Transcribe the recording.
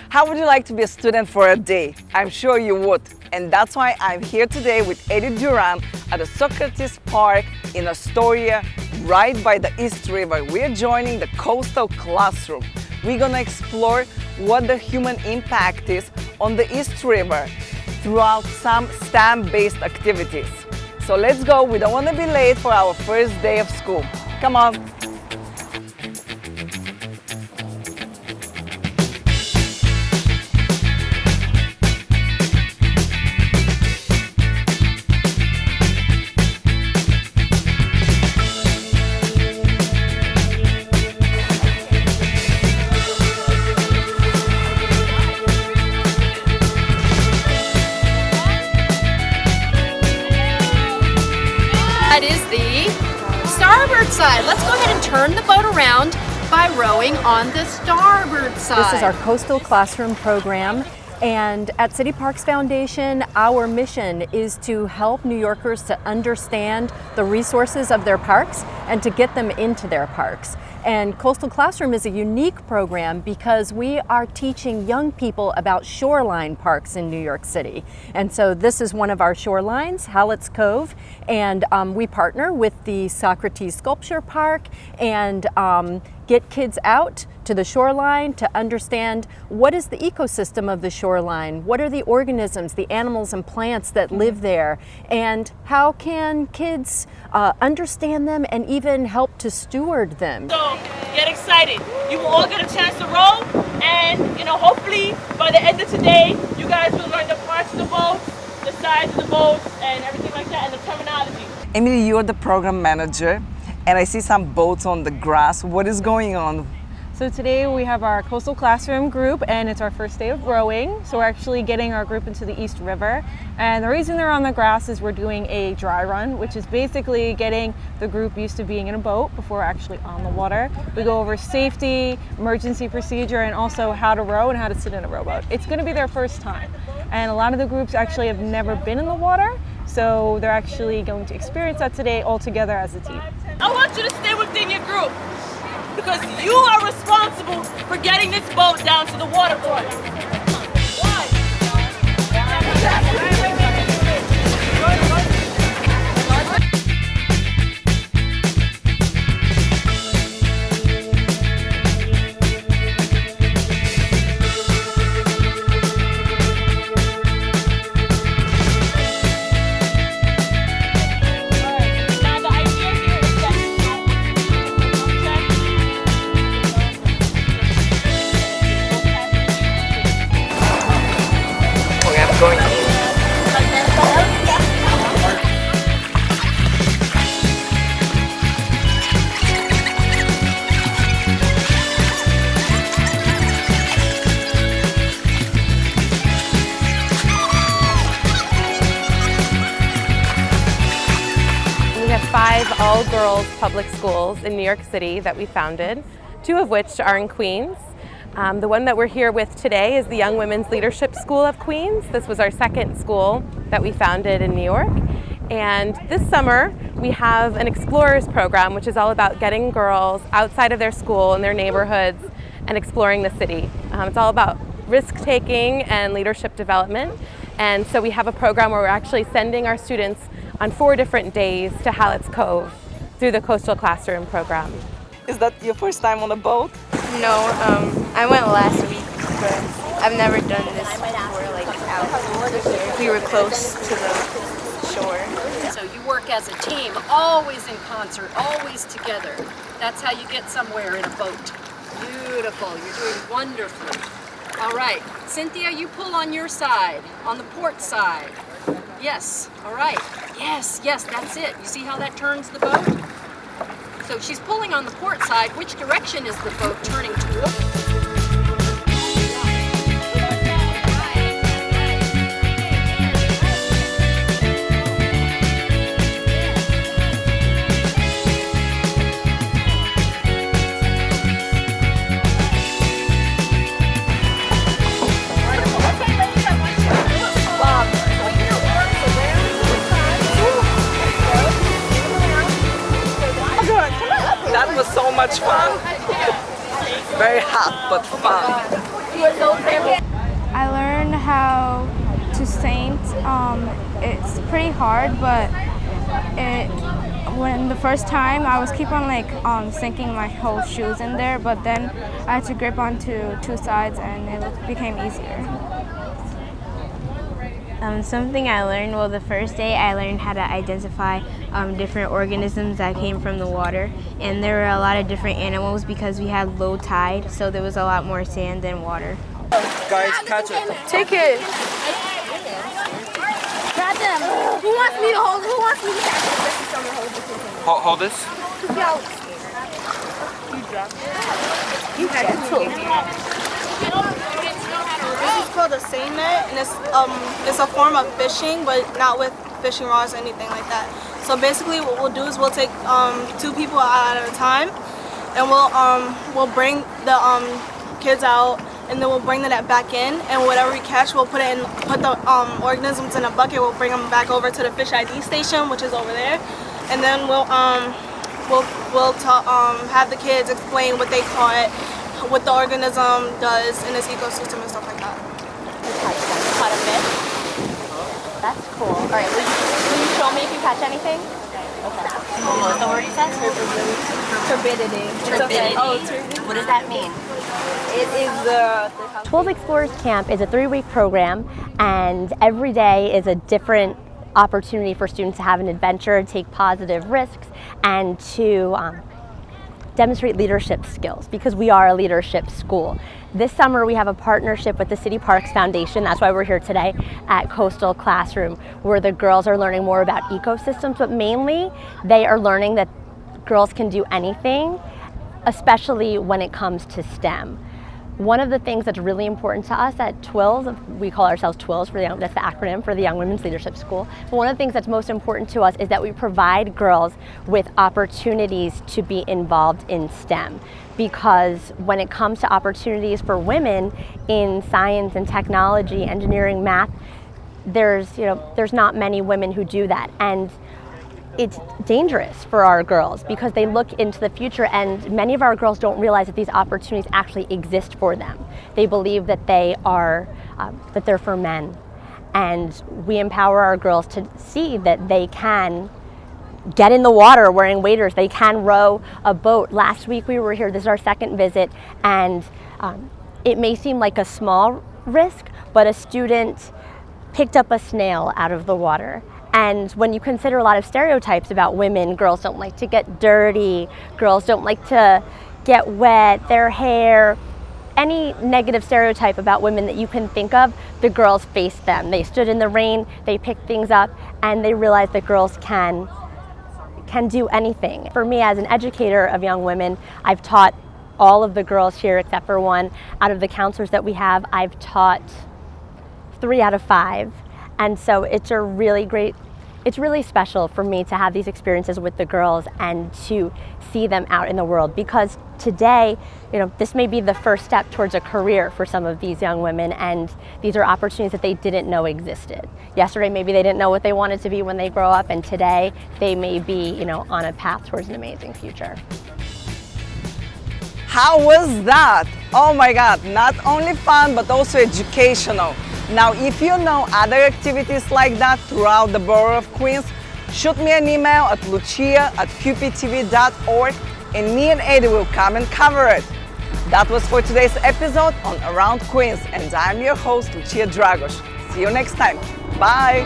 How would you like to be a student for a day? I'm sure you would. And that's why I'm here today with Eddie Duran at the Socrates Park in Astoria, right by the East River. We're joining the coastal classroom. We're gonna explore what the human impact is on the East River throughout some STEM-based activities. So let's go, we don't want to be late for our first day of school. Come on. That is the starboard side. Let's go ahead and turn the boat around by rowing on the starboard side. This is our coastal classroom program, and at City Parks Foundation, our mission is to help New Yorkers to understand the resources of their parks and to get them into their parks. And Coastal Classroom is a unique program because we are teaching young people about shoreline parks in New York City. And so this is one of our shorelines, Hallett's Cove, and we partner with the Socrates Sculpture Park and get kids out to the shoreline to understand what is the ecosystem of the shoreline, what are the organisms, the animals and plants that live there, and how can kids understand them and even help to steward them. So get excited. You will all get a chance to row, and hopefully by the end of today, you guys will learn the parts of the boats, the size of the boats, and everything like that, and the terminology. Emily, you're the program manager, and I see some boats on the grass. What is going on? So today we have our coastal classroom group, and it's our first day of rowing. So we're actually getting our group into the East River. And the reason they're on the grass is we're doing a dry run, which is basically getting the group used to being in a boat before we're actually on the water. We go over safety, emergency procedure, and also how to row and how to sit in a rowboat. It's going to be their first time. And a lot of the groups actually have never been in the water. So they're actually going to experience that today all together as a team. I want you to stay within your group, because you are responsible for getting this boat down to the waterfront. We have 5 all-girls public schools in New York City that we founded, 2 of which are in Queens. The one that we're here with today is the Young Women's Leadership School of Queens. This was our second school that we founded in New York. And this summer, we have an Explorers program, which is all about getting girls outside of their school and their neighborhoods and exploring the city. It's all about risk-taking and leadership development. And so we have a program where we're actually sending our students on 4 different days to Hallett's Cove through the Coastal Classroom program. Is that your first time on a boat? No, I went last week, but I've never done this before, like out. We were close to the shore. So you work as a team, always in concert, always together. That's how you get somewhere in a boat. Beautiful, you're doing wonderfully. All right, Cynthia, you pull on your side, on the port side. Yes, all right. Yes, that's it. You see how that turns the boat? So she's pulling on the port side. Which direction is the boat turning toward? That was so much fun. Very hot, but fun. I learned how to saint. It's pretty hard, but when the first time I was keep on sinking my whole shoes in there, but then I had to grip onto two sides and it became easier. Something I learned, well, the first day I learned how to identify different organisms that came from the water, and there were a lot of different animals because we had low tide, so there was a lot more sand than water. Guys, catch it. Take it. Grab them. Who wants me to hold? Who wants me to catch it? Hold this. You had This is called a seine net, and it's a form of fishing, but not with fishing rods or anything like that. So basically, what we'll do is we'll take 2 people out at a time, and we'll bring the kids out, and then we'll bring the net back in, and whatever we catch, we'll put the organisms in a bucket. We'll bring them back over to the fish ID station, which is over there, and then we'll have the kids explain what they caught, what the organism does in this ecosystem and stuff like that. Caught a fish? That's cool. All right, will you show me if you catch anything? Okay. What's the word you said? turbidity. Turbidity. Oh, turbidity. What does that mean? It is the 12 Explorers Camp is a 3-week program, and every day is a different opportunity for students to have an adventure, take positive risks, and to demonstrate leadership skills, because we are a leadership school. This summer we have a partnership with the City Parks Foundation. That's why we're here today at Coastal Classroom, where the girls are learning more about ecosystems, but mainly they are learning that girls can do anything, especially when it comes to STEM. One of the things that's really important to us at TWILS, we call ourselves TWILS, that's the acronym for the Young Women's Leadership School. But one of the things that's most important to us is that we provide girls with opportunities to be involved in STEM. Because when it comes to opportunities for women in science and technology, engineering, math, there's not many women who do that. And it's dangerous for our girls because they look into the future, and many of our girls don't realize that these opportunities actually exist for them. They believe that they're for men, and we empower our girls to see that they can get in the water wearing waders, they can row a boat. Last week we were here, this is our second visit, and it may seem like a small risk, but a student picked up a snail out of the water. And when you consider a lot of stereotypes about women, girls don't like to get dirty, girls don't like to get wet, their hair, any negative stereotype about women that you can think of, the girls faced them. They stood in the rain, they picked things up, and they realized that girls can do anything. For me, as an educator of young women, I've taught all of the girls here except for one. Out of the counselors that we have, I've taught 3 out of 5. And so it's really special for me to have these experiences with the girls and to see them out in the world, because today, this may be the first step towards a career for some of these young women, and these are opportunities that they didn't know existed. Yesterday, maybe they didn't know what they wanted to be when they grow up, and today they may be, on a path towards an amazing future. How was that? Oh my God, not only fun, but also educational. Now, if you know other activities like that throughout the borough of Queens, shoot me an email at luchia@qptv.org, and me and Eddie will come and cover it. That was for today's episode on Around Queens, and I'm your host, Luchia Dragosh. See you next time. Bye.